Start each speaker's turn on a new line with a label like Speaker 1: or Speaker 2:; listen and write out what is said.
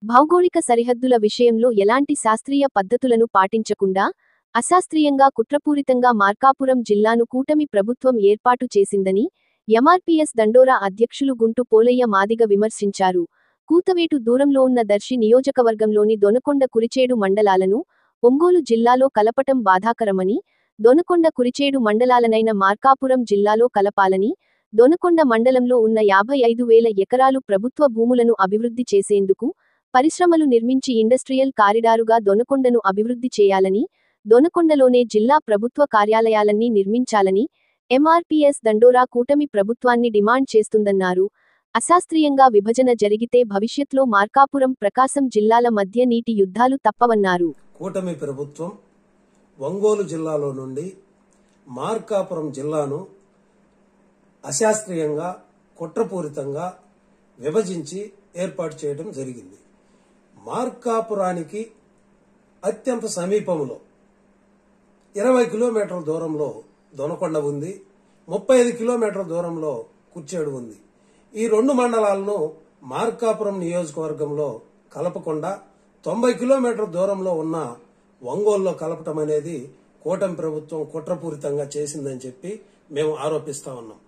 Speaker 1: భౌగోళిక సరిహద్దుల విషయంలో ఎలాంటి శాస్త్రీయ పద్ధతులను పాటించకుండా అశాస్త్రీయంగా కుట్రపూరితంగా మార్కాపురం జిల్లాను కూటమి ప్రభుత్వం ఏర్పాటు చేసిందని ఎంఆర్పీఎస్ దండోరా అధ్యక్షులు గుంటు పోలయ్య మాదిగ విమర్శించారు. కూతవేటు దూరంలో ఉన్న దర్శి నియోజకవర్గంలోని దొనకొండ కురిచేడు మండలాలను ఒంగోలు జిల్లాలో కలపటం బాధాకరమని, దొనకొండ కురిచేడు మండలాలనైన మార్కాపురం జిల్లాలో కలపాలని, దొనకొండ మండలంలో ఉన్న 55,000 ఎకరాలు ప్రభుత్వ భూములను అభివృద్ధి చేసేందుకు పరిశ్రమలు నిర్మించి ఇండస్ట్రియల్ కారిడారుగా దొనకొండను అభివృద్ధి చేయాలని, దొనకొండలోనే జిల్లా ప్రభుత్వ కార్యాలయాలన్నీ నిర్మించాలని ఎంఆర్పీఎస్ దండోరా కూటమి ప్రభుత్వాన్ని డిమాండ్ చేస్తుందన్నారు. అశాస్త్రీయంగా విభజన జరిగితే భవిష్యత్లో మార్కాపురం, ప్రకాశం జిల్లాల మధ్య నీటి యుద్ధాలు తప్పవన్నారు.
Speaker 2: కూటమి ప్రభుత్వం ఒంగోలు జిల్లాలో నుండి మార్కాపురం జిల్లాను అశాస్త్రీయంగా కుట్రపూరితంగా విభజించి ఏర్పాటు చేయడం జరిగింది. మార్కాపురానికి అత్యంత సమీపంలో 20 కిలోమీటర్ల దూరంలో దొనకొండ ఉంది, 35 కిలోమీటర్ల దూరంలో కుర్చేడు ఉంది. ఈ రెండు మండలాలను మార్కాపురం నియోజకవర్గంలో కలపకుండా 90 కిలోమీటర్ల దూరంలో ఉన్న ఒంగోలులో కలపటం అనేది కూటమి ప్రభుత్వం కుట్రపూరితంగా చేసిందని చెప్పి మేము ఆరోపిస్తా ఉన్నాం.